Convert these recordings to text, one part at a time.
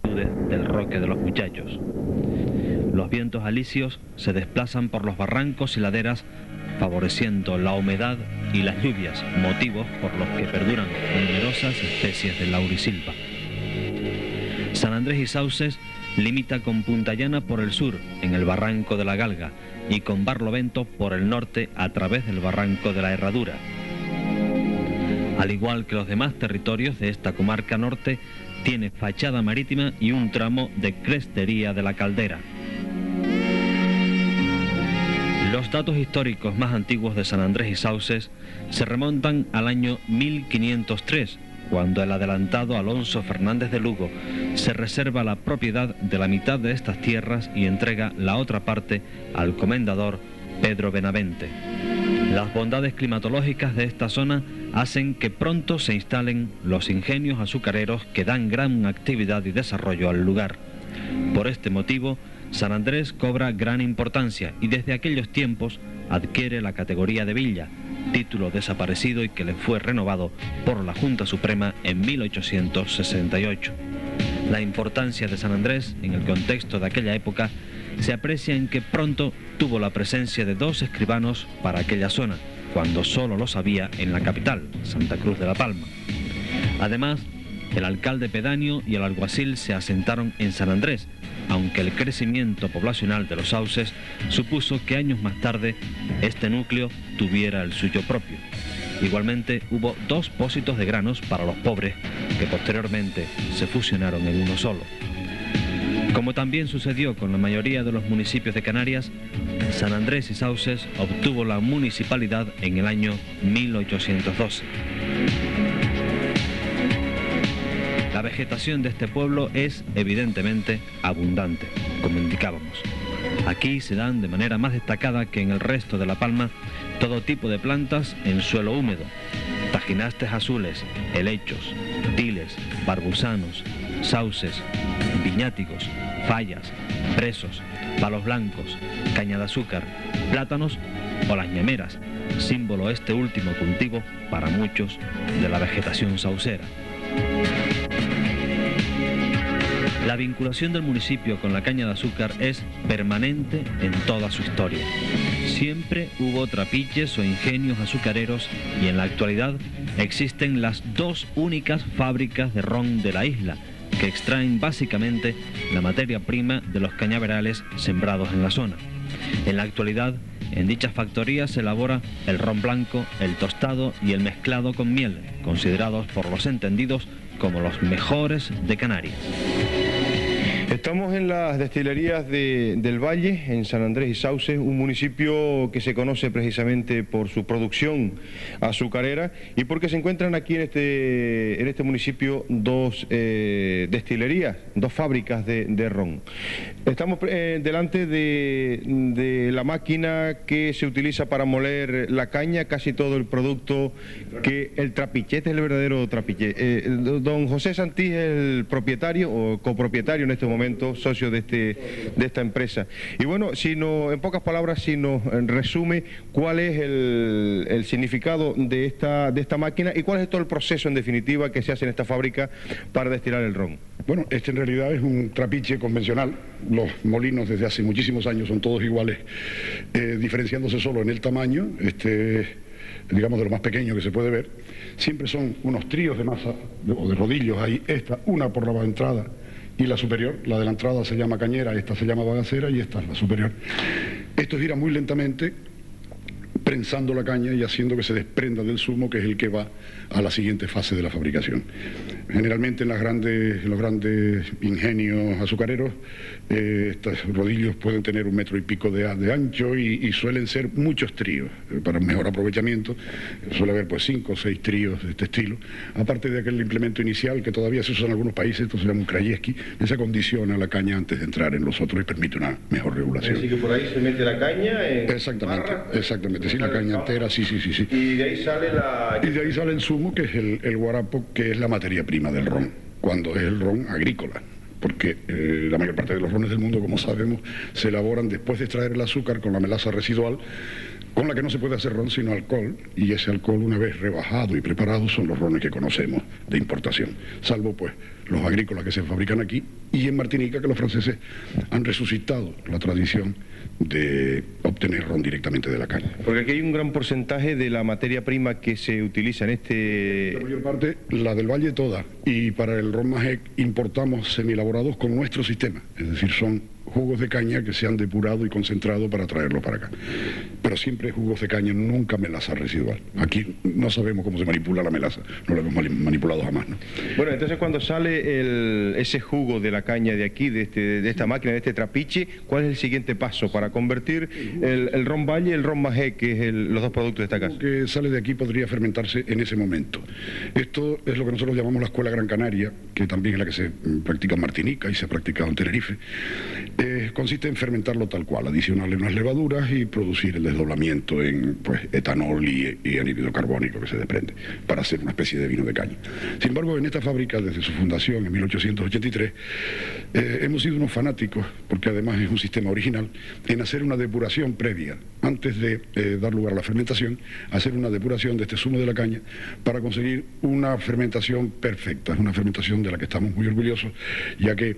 latitudes del Roque de los Muchachos. Los vientos alisios se desplazan por los barrancos y laderas, favoreciendo la humedad y las lluvias, motivos por los que perduran numerosas especies de laurisilva. San Andrés y Sauces limita con Punta Llana por el sur, en el barranco de la Galga, y con Barlovento por el norte a través del barranco de la Herradura. Al igual que los demás territorios de esta comarca norte, tiene fachada marítima y un tramo de crestería de la Caldera. Los datos históricos más antiguos de San Andrés y Sauces se remontan al año 1503, cuando el adelantado Alonso Fernández de Lugo se reserva la propiedad de la mitad de estas tierras y entrega la otra parte al comendador Pedro Benavente. Las bondades climatológicas de esta zona hacen que pronto se instalen los ingenios azucareros que dan gran actividad y desarrollo al lugar. Por este motivo, San Andrés cobra gran importancia y desde aquellos tiempos adquiere la categoría de villa, título desaparecido y que le fue renovado por la Junta Suprema en 1868. La importancia de San Andrés en el contexto de aquella época se aprecia en que pronto tuvo la presencia de 2 escribanos para aquella zona, cuando solo los había en la capital, Santa Cruz de la Palma. Además, el alcalde pedáneo y el alguacil se asentaron en San Andrés, aunque el crecimiento poblacional de los Sauces supuso que años más tarde este núcleo tuviera el suyo propio. Igualmente hubo 2 pósitos de granos para los pobres que posteriormente se fusionaron en uno solo. Como también sucedió con la mayoría de los municipios de Canarias, San Andrés y Sauces obtuvo la municipalidad en el año 1812. La vegetación de este pueblo es evidentemente abundante, como indicábamos. Aquí se dan de manera más destacada que en el resto de La Palma todo tipo de plantas en suelo húmedo: tajinastes azules, helechos, tiles, barbusanos, sauces, viñáticos, fallas, presos, palos blancos, caña de azúcar, plátanos o las ñameras, símbolo este último cultivo para muchos de la vegetación saucera. La vinculación del municipio con la caña de azúcar es permanente en toda su historia. Siempre hubo trapiches o ingenios azucareros y en la actualidad existen las 2 únicas fábricas de ron de la isla, que extraen básicamente la materia prima de los cañaverales sembrados en la zona. En la actualidad, en dichas factorías se elabora el ron blanco, el tostado y el mezclado con miel, considerados por los entendidos como los mejores de Canarias. Estamos en las destilerías del Valle, en San Andrés y Sauces, un municipio que se conoce precisamente por su producción azucarera y porque se encuentran aquí en este municipio 2 destilerías, 2 fábricas de ron. Estamos delante de la máquina que se utiliza para moler la caña, casi todo el producto, el trapiche, este es el verdadero trapiche. Don José Santís es el propietario o copropietario en este momento, socio de esta empresa. Y bueno, en pocas palabras, si nos resume cuál es el significado de esta máquina y cuál es todo el proceso en definitiva que se hace en esta fábrica para destilar el ron. Bueno, este en realidad es un trapiche convencional. Los molinos desde hace muchísimos años son todos iguales, diferenciándose solo en el tamaño, digamos de lo más pequeño que se puede ver. Siempre son unos tríos de masa o de rodillos, ahí una por la entrada y la superior. La de la entrada se llama cañera, esta se llama bagacera y esta es la superior. Esto gira muy lentamente, prensando la caña y haciendo que se desprenda del zumo, que es el que va a la siguiente fase de la fabricación. Generalmente en los grandes ingenios azucareros, estos rodillos pueden tener 1,5 metros de ancho y suelen ser muchos tríos. Para mejor aprovechamiento suele haber pues 5 o 6 tríos de este estilo. Aparte de aquel implemento inicial que todavía se usa en algunos países, esto se llama un krayeski, esa condiciona la caña antes de entrar en los otros y permite una mejor regulación. Así que por ahí se mete la caña en Exactamente, sí, la caña entera, sí. Y de ahí sale el zumo, que es el guarapo, que es la materia prima del ron, cuando es el ron agrícola, porque la mayor parte de los rones del mundo, como sabemos, se elaboran después de extraer el azúcar con la melaza residual, con la que no se puede hacer ron sino alcohol, y ese alcohol, una vez rebajado y preparado, son los rones que conocemos de importación, salvo pues los agrícolas que se fabrican aquí, y en Martinica, que los franceses han resucitado la tradición de obtener ron directamente de la caña. Porque aquí hay un gran porcentaje de la materia prima que se utiliza en este... La mayor parte, la del Valle toda, y para el ron Majek importamos semielaborados con nuestro sistema, es decir, son jugos de caña que se han depurado y concentrado para traerlo para acá. Pero siempre jugos de caña, nunca melaza residual. Aquí no sabemos cómo se manipula la melaza, no la hemos manipulado jamás, ¿no? Bueno, entonces cuando sale ese jugo de la caña de aquí, de esta máquina, de este trapiche, ¿cuál es el siguiente paso para convertir el ron Valle y el ron Majek, que es los dos productos de esta casa? Lo que sale de aquí podría fermentarse en ese momento. Esto es lo que nosotros llamamos la Escuela Gran Canaria, que también es la que se practica en Martinica y se ha practicado en Tenerife. Consiste en fermentarlo tal cual, adicionarle unas levaduras y producir el desdoblamiento en etanol y anhídrido carbónico que se desprende para hacer una especie de vino de caña. Sin embargo, en esta fábrica, desde su fundación en 1883, hemos sido unos fanáticos, porque además es un sistema original, en hacer una depuración previa, antes de dar lugar a la fermentación, hacer una depuración de este zumo de la caña para conseguir una fermentación perfecta. Es una fermentación de la que estamos muy orgullosos, ya que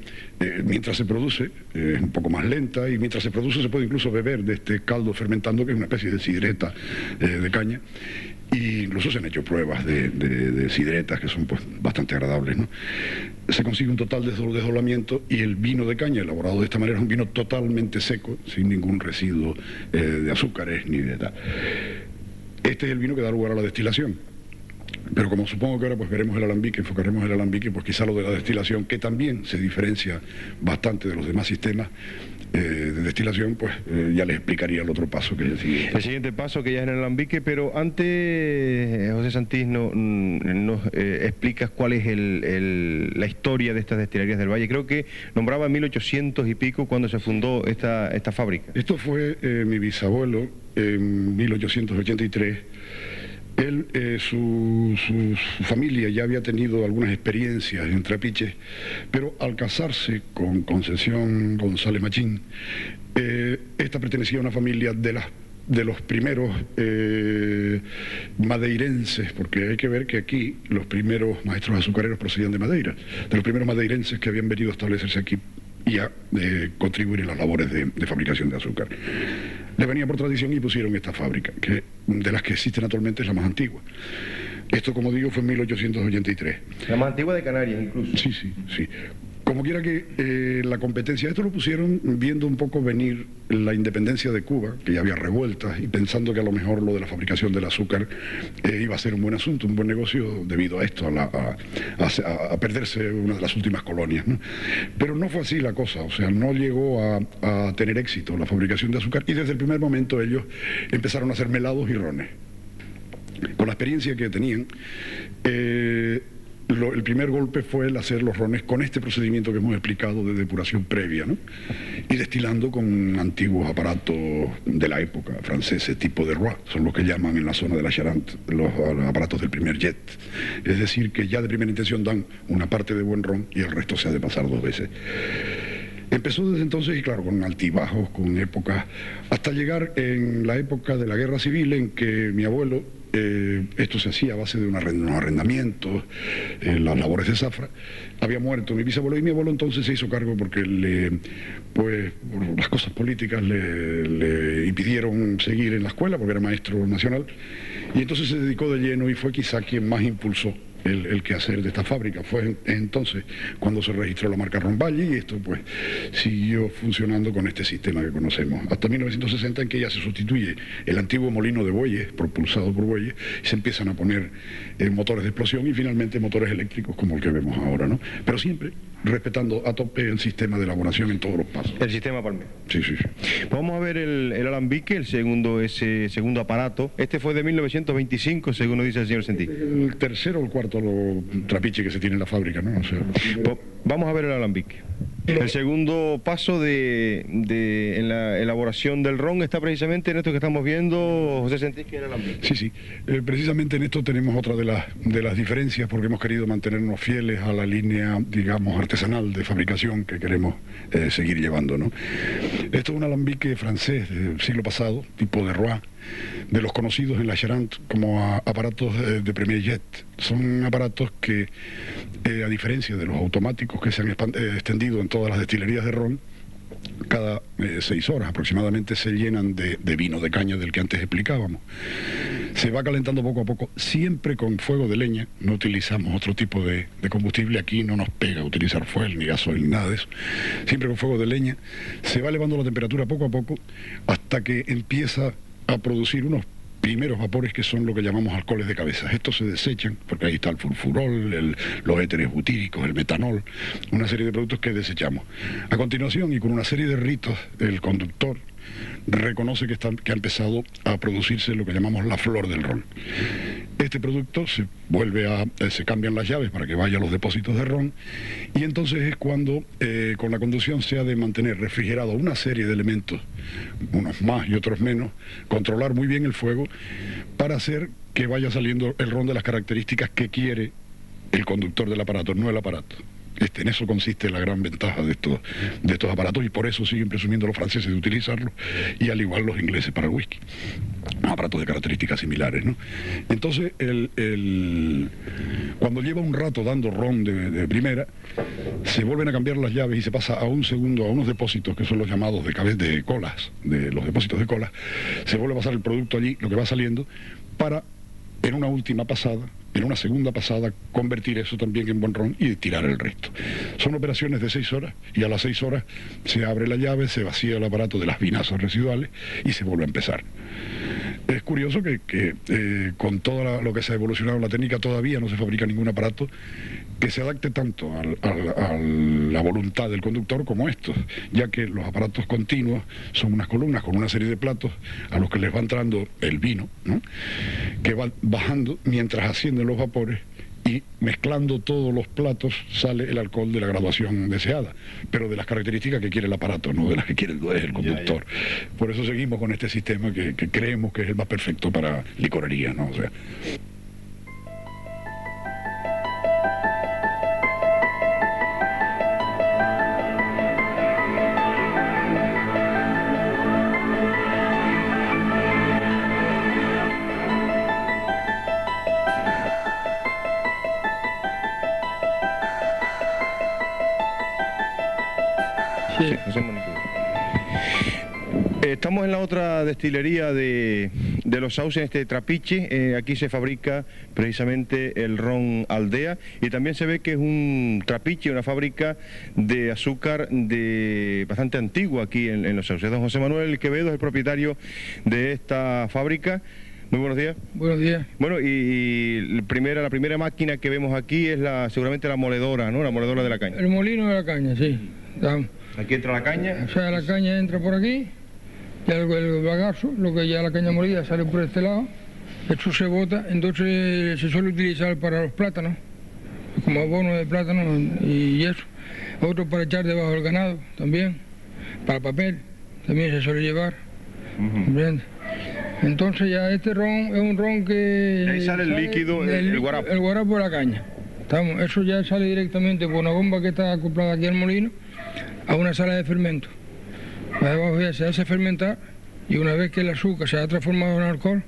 mientras se produce es un poco más lenta, y mientras se produce se puede incluso beber de este caldo fermentando, que es una especie de sidreta de caña. Y incluso se han hecho pruebas de sidretas que son bastante agradables, ¿no? Se consigue un total desdoblamiento, y el vino de caña elaborado de esta manera es un vino totalmente seco, sin ningún residuo de azúcares ni de tal. Este es el vino que da lugar a la destilación. Pero como supongo que ahora veremos el alambique, enfocaremos el alambique, pues quizá lo de la destilación, que también se diferencia bastante de los demás sistemas de destilación, ya les explicaría el otro paso que es el siguiente. El siguiente paso, que ya es en el alambique, pero antes, José Santís, nos explicas cuál es la historia de estas destilerías del Valle. Creo que nombraba en 1800 y pico cuando se fundó esta fábrica. Esto fue mi bisabuelo en 1883. Él, su familia ya había tenido algunas experiencias en trapiches, pero al casarse con Concesión González Machín, esta pertenecía a una familia de los primeros madeirenses, porque hay que ver que aquí los primeros maestros azucareros procedían de Madeira, de los primeros madeirenses que habían venido a establecerse aquí y a contribuir en las labores de fabricación de azúcar. Le venía por tradición y pusieron esta fábrica, que de las que existen actualmente es la más antigua. Esto, como digo, fue en 1883. La más antigua de Canarias, incluso. Sí. Como quiera que la competencia, esto lo pusieron viendo un poco venir la independencia de Cuba, que ya había revueltas, y pensando que a lo mejor lo de la fabricación del azúcar iba a ser un buen asunto, un buen negocio, debido a esto, a perderse una de las últimas colonias, ¿no? Pero no fue así la cosa, o sea, no llegó a tener éxito la fabricación de azúcar, y desde el primer momento ellos empezaron a hacer melados y rones. Con la experiencia que tenían, el primer golpe fue el hacer los rones con este procedimiento que hemos explicado de depuración previa, ¿no? Y destilando con antiguos aparatos de la época, franceses tipo de Roy, son los que llaman en la zona de la Charente los aparatos del primer jet. Es decir, que ya de primera intención dan una parte de buen ron y el resto se ha de pasar 2 veces. Empezó desde entonces, y claro, con altibajos, con épocas, hasta llegar en la época de la Guerra Civil, en que mi abuelo, esto se hacía a base de unos arrendamientos, las labores de zafra, había muerto mi bisabuelo, y mi abuelo entonces se hizo cargo porque por las cosas políticas le impidieron seguir en la escuela porque era maestro nacional, y entonces se dedicó de lleno y fue quizá quien más impulsó el quehacer de esta fábrica. Fue entonces cuando se registró la marca Ron Valle, y esto siguió funcionando con este sistema que conocemos hasta 1960, en que ya se sustituye el antiguo molino de bueyes, propulsado por bueyes, y se empiezan a poner motores de explosión y finalmente motores eléctricos como el que vemos ahora, ¿no? Pero siempre respetando a tope el sistema de elaboración en todos los pasos. El sistema Palmer. Sí. Vamos a ver el alambique, ese segundo aparato. Este fue de 1925, según nos dice el señor Santís. El tercero o el cuarto trapiche que se tiene en la fábrica, ¿no? O sea, vamos a ver el alambique. El segundo paso en la elaboración del ron está precisamente en esto que estamos viendo, José Santís, que es el alambique. Sí. Precisamente en esto tenemos otra de las diferencias, porque hemos querido mantenernos fieles a la línea, digamos, artesanal de fabricación que queremos seguir llevando, ¿no? Esto es un alambique francés del siglo pasado, tipo de Roy, de los conocidos en la Charente como aparatos de Premier Jet. Son aparatos que, a diferencia de los automáticos que se han extendido en todas las destilerías de ron, cada 6 horas aproximadamente se llenan de vino de caña del que antes explicábamos. Se va calentando poco a poco, siempre con fuego de leña. No utilizamos otro tipo de combustible. Aquí no nos pega utilizar fuel, ni gasoil, ni nada de eso. Siempre con fuego de leña. Se va elevando la temperatura poco a poco hasta que empieza a producir unos primeros vapores que son lo que llamamos alcoholes de cabeza. Estos se desechan, porque ahí está el furfurol, los éteres butíricos, el metanol, una serie de productos que desechamos. A continuación, y con una serie de ritos, el conductor reconoce que ha empezado a producirse lo que llamamos la flor del ron. Este producto se cambian las llaves para que vaya a los depósitos de ron, y entonces es cuando con la conducción se ha de mantener refrigerado una serie de elementos, unos más y otros menos, controlar muy bien el fuego para hacer que vaya saliendo el ron de las características que quiere el conductor del aparato, no el aparato. En eso consiste la gran ventaja de estos aparatos, y por eso siguen presumiendo los franceses de utilizarlos, y al igual los ingleses para el whisky. Aparatos de características similares, ¿no? Entonces, cuando lleva un rato dando ron de primera, se vuelven a cambiar las llaves y se pasa a un segundo a unos depósitos que son los llamados de colas, de los depósitos de colas. Se vuelve a pasar el producto allí, lo que va saliendo, para, en una última pasada, en una segunda pasada, convertir eso también en buen ron y tirar el resto. Son operaciones de 6 horas, y a las 6 horas se abre la llave, se vacía el aparato de las vinazas residuales y se vuelve a empezar. Es curioso que con todo lo que se ha evolucionado en la técnica, todavía no se fabrica ningún aparato que se adapte tanto a la voluntad del conductor como estos, ya que los aparatos continuos son unas columnas con una serie de platos a los que les va entrando el vino, ¿no?, que va bajando mientras ascienden los vapores, y mezclando todos los platos sale el alcohol de la graduación deseada, pero de las características que quiere el aparato, no de las que quiere el conductor. Por eso seguimos con este sistema que creemos que es el más perfecto para licorería, ¿no? O sea, Sí, estamos en la otra destilería de los Sauces, este Trapiche. Aquí se fabrica precisamente el ron Aldea, y también se ve que es un Trapiche, una fábrica de azúcar bastante antigua aquí en los Sauces. Don José Manuel Quevedo es el propietario de esta fábrica. Muy buenos días. Buenos días. Bueno, y la primera máquina que vemos aquí es seguramente la moledora, ¿no? La moledora de la caña. El molino de la caña, sí. Aquí entra la caña. O sea, la caña entra por aquí, ya el bagazo, lo que ya la caña molida sale por este lado, eso se bota, entonces se suele utilizar para los plátanos, como abono de plátano y eso. Otro para echar debajo del ganado también, para papel, también se suele llevar. ¿Entiendes? Entonces ya este ron es un ron que... Ahí sale el líquido, el guarapo. El guarapo de la caña. Eso ya sale directamente por una bomba que está acoplada aquí al molino a una sala de fermento. Abajo ya se hace fermentar, y una vez que el azúcar se ha transformado en alcohol,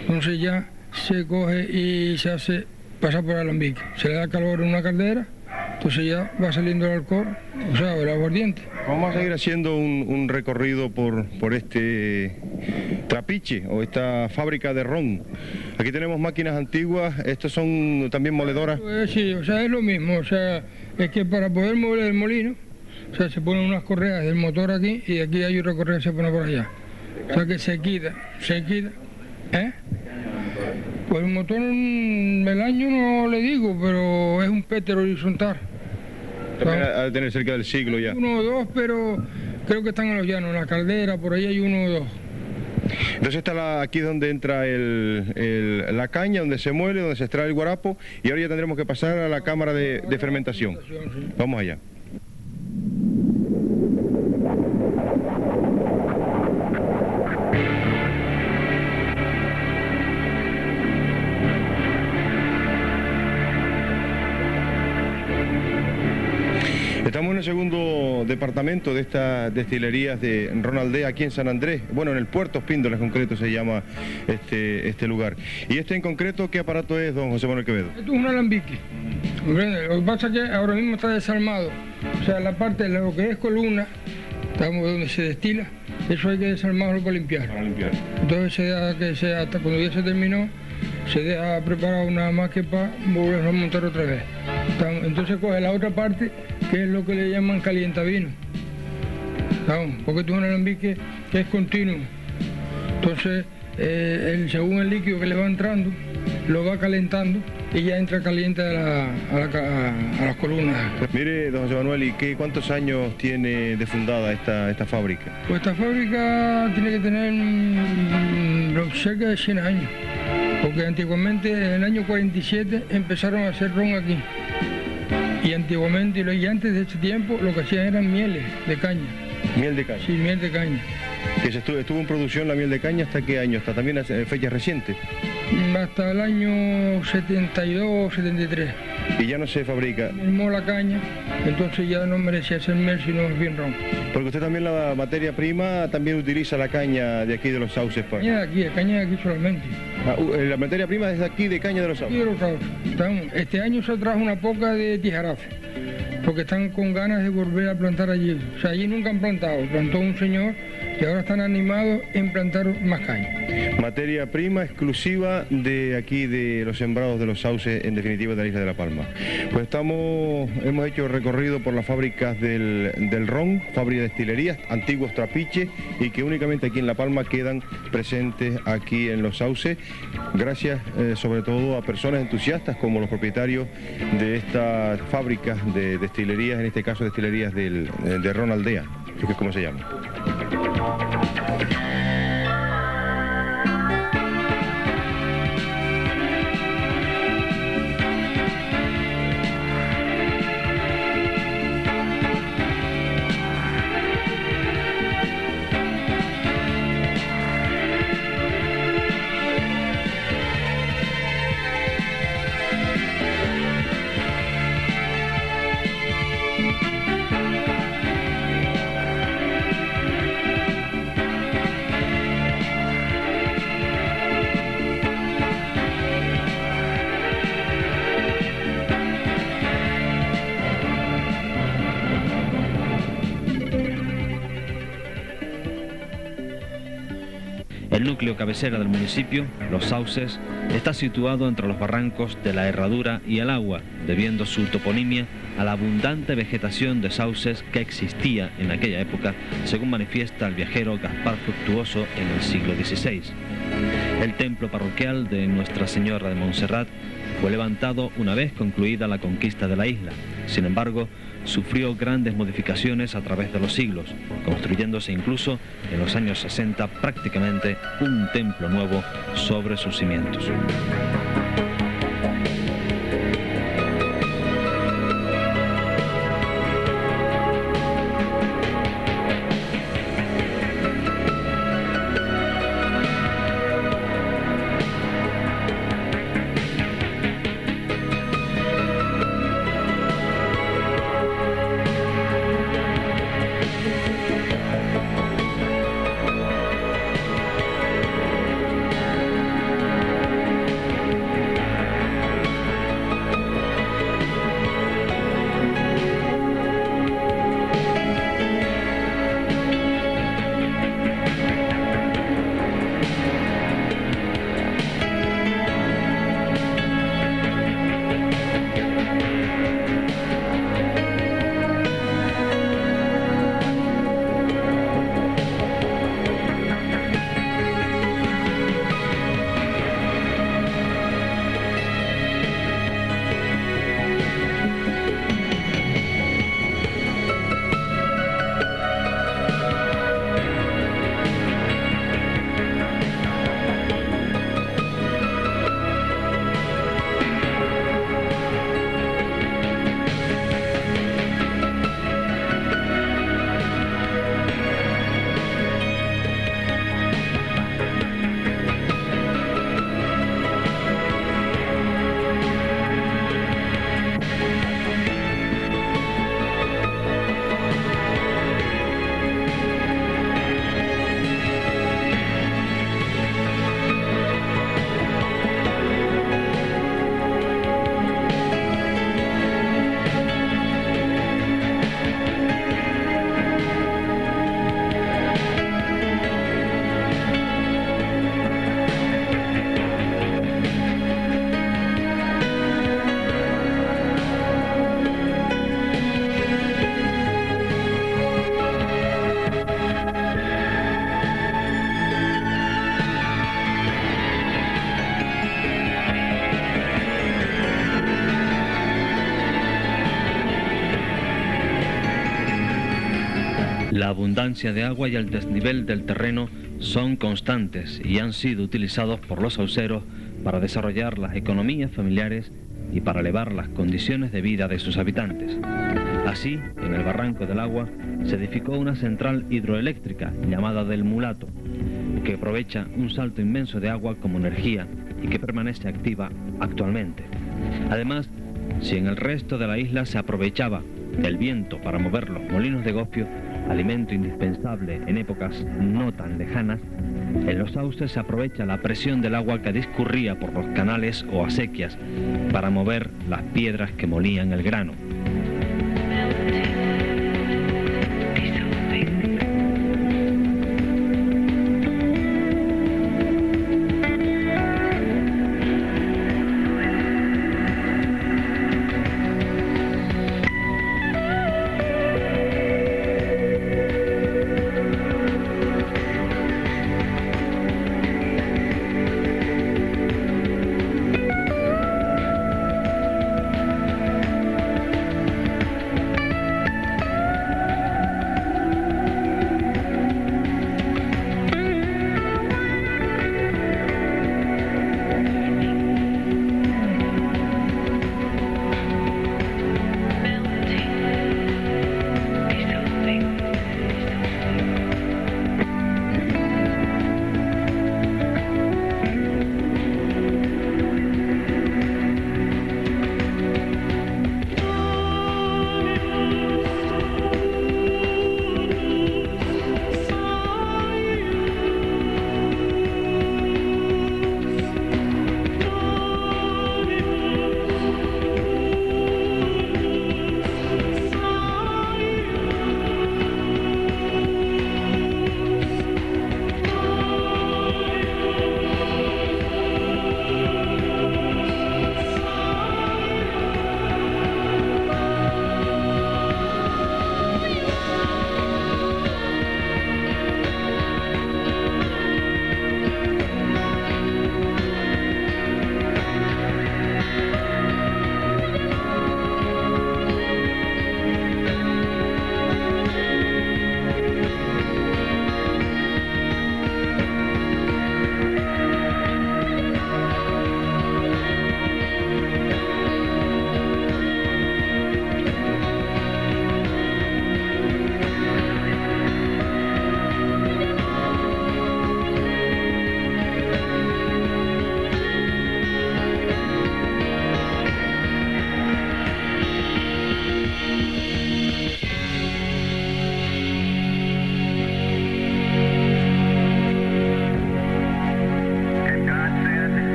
entonces ya se coge y se hace pasar por el alambique. Se le da calor en una caldera, entonces ya va saliendo el alcohol, o sea, el aguardiente. Vamos a seguir haciendo un recorrido por este Trapiche, o esta fábrica de ron. Aquí tenemos máquinas antiguas, estos son también moledoras. Sí, o sea, es lo mismo, o sea, es que para poder mover el molino, o sea, se ponen unas correas del motor aquí, y aquí hay otra correa que se pone por allá. O sea, que se quita. ¿Eh? Pues el motor, el año no le digo, pero es un péter horizontal. También ha de tener cerca del siglo ya. 1 o 2, pero creo que están en los llanos, en la caldera, por ahí hay 1 o 2. Entonces aquí es donde entra la caña, donde se muele, donde se extrae el guarapo, y ahora ya tendremos que pasar a la cámara de fermentación. Vamos allá. Estamos en el segundo departamento de estas destilerías de Ronaldea, aquí en San Andrés, bueno, en el Puerto Espíndola en concreto se llama este lugar. Y en concreto, ¿qué aparato es, don José Manuel Quevedo? Esto es un alambique. Lo que pasa es que ahora mismo está desarmado. O sea, la parte de lo que es columna, estamos donde se destila, eso hay que desarmarlo para limpiar. Entonces se deja que hasta cuando ya se terminó, se deja preparar una máquina para volverlo a montar otra vez. Entonces coge la otra parte, que es lo que le llaman calientavino. Porque esto es un alambique que es continuo. Entonces, según el líquido que le va entrando, lo va calentando y ya entra caliente a las columnas. Mire, don José Manuel, ¿y cuántos años tiene de fundada esta fábrica? Pues esta fábrica tiene que tener cerca de 100 años, porque antiguamente, en el año 47, empezaron a hacer ron aquí. Y antiguamente, y antes de ese tiempo, lo que hacían eran mieles de caña. ¿Miel de caña? Sí, miel de caña. ¿Que estuvo en producción la miel de caña hasta qué año? ¿Hasta también fechas recientes? Hasta el año 72, 73. Y ya no se fabrica. Mermó la caña, entonces ya no merecía ser miel, sino más bien ron. Porque usted también, la materia prima, también utiliza la caña de aquí de los sauces. Caña de aquí solamente. La materia prima es de aquí, de caña de los sauces. Aquí de los sauces. Este año se trajo una poca de tijarafe, porque están con ganas de volver a plantar allí. O sea, allí nunca han plantado, plantó un señor y ahora están animados en plantar más caña. Materia prima exclusiva de aquí, de los sembrados de los sauces, en definitiva de la isla de La Palma. Pues hemos hecho recorrido por las fábricas del ron, fábrica de destilerías, antiguos trapiches, y que únicamente aquí en La Palma quedan presentes aquí en los sauces, gracias sobre todo a personas entusiastas como los propietarios de estas fábricas de destilerías, en este caso destilerías de Ronaldea, que es como se llama. El núcleo cabecera del municipio, Los Sauces, está situado entre los barrancos de la Herradura y el Agua, debiendo su toponimia a la abundante vegetación de sauces que existía en aquella época, según manifiesta el viajero Gaspar Fructuoso en el siglo XVI. El templo parroquial de Nuestra Señora de Montserrat fue levantado una vez concluida la conquista de la isla. Sin embargo, sufrió grandes modificaciones a través de los siglos, construyéndose incluso en los años 60 prácticamente un templo nuevo sobre sus cimientos. La abundancia de agua y el desnivel del terreno son constantes y han sido utilizados por los sauceros para desarrollar las economías familiares y para elevar las condiciones de vida de sus habitantes. Así, en el Barranco del Agua se edificó una central hidroeléctrica llamada del Mulato, que aprovecha un salto inmenso de agua como energía y que permanece activa actualmente. Además, si en el resto de la isla se aprovechaba el viento para mover los molinos de gofio, alimento indispensable en épocas no tan lejanas, en los sauces se aprovecha la presión del agua que discurría por los canales o acequias para mover las piedras que molían el grano.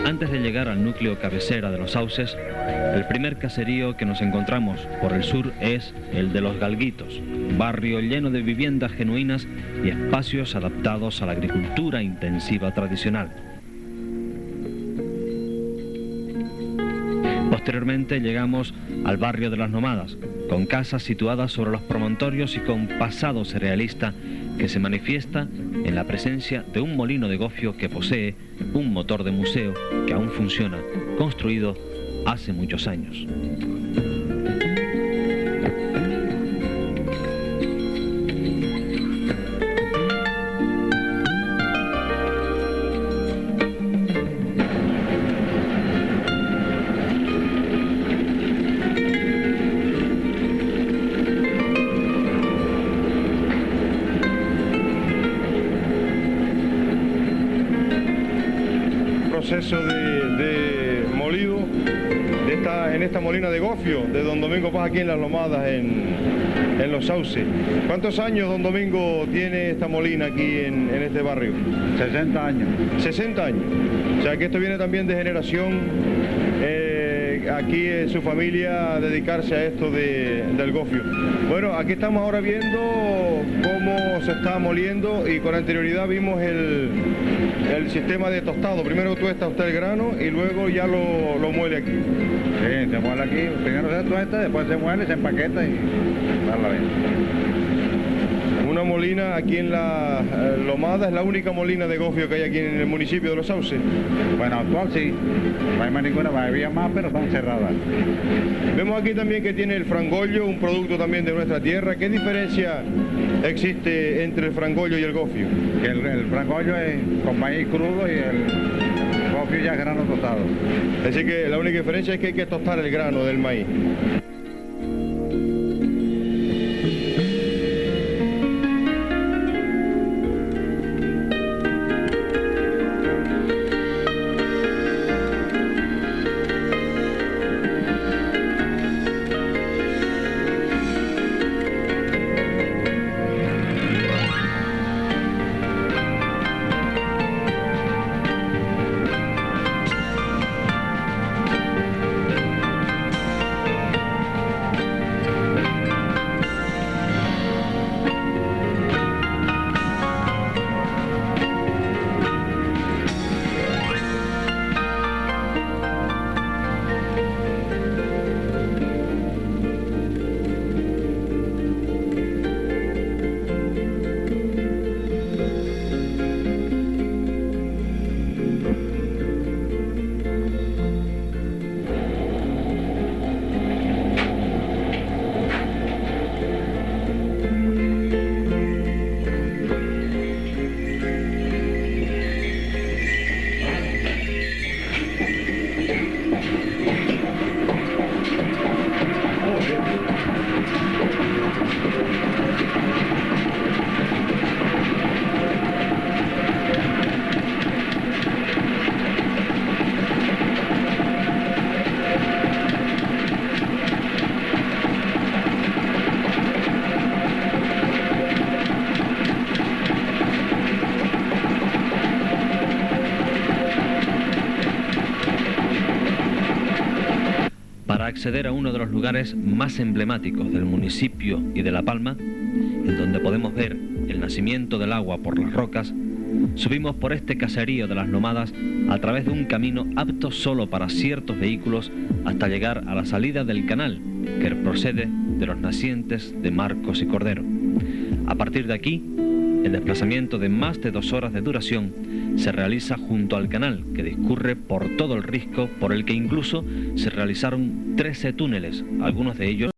Antes de llegar al núcleo cabecera de los sauces, el primer caserío que nos encontramos por el sur es el de Los Galguitos, barrio lleno de viviendas genuinas y espacios adaptados a la agricultura intensiva tradicional. Posteriormente llegamos al barrio de las Nomadas, con casas situadas sobre los promontorios y con pasado cerealista que se manifiesta en la presencia de un molino de gofio que posee un motor de museo que aún funciona, construido hace muchos años. Proceso de molido esta molina de gofio de don Domingo Paz aquí en Las Lomadas, en Los Sauces. ¿Cuántos años, don Domingo, tiene esta molina aquí en este barrio? 60 años. 60 años. O sea que esto viene también de generación. Aquí en su familia a dedicarse a esto del gofio. Bueno, aquí estamos ahora viendo cómo se está moliendo y con anterioridad vimos el sistema de tostado. Primero tuesta usted el grano y luego ya lo muele aquí. Sí, se muele aquí. Primero se tuesta, después se muele, se empaqueta y da la venta. Una molina aquí en la Lomada, es la única molina de gofio que hay aquí en el municipio de Los Sauces. Bueno, actual sí, no hay más ninguna, había más, pero están cerradas. Vemos aquí también que tiene el frangollo, un producto también de nuestra tierra. ¿Qué diferencia existe entre el frangollo y el gofio? Que el frangollo es con maíz crudo y el gofio ya es grano tostado. Así que la única diferencia es que hay que tostar el grano del maíz. Para acceder a uno de los lugares más emblemáticos del municipio y de La Palma, en donde podemos ver el nacimiento del agua por las rocas, subimos por este caserío de Las Lomadas a través de un camino apto solo para ciertos vehículos hasta llegar a la salida del canal que procede de los nacientes de Marcos y Cordero. A partir de aquí, el desplazamiento de más de 2 horas de duración se realiza junto al canal que discurre por todo el risco, por el que incluso se realizaron 13 túneles, algunos de ellos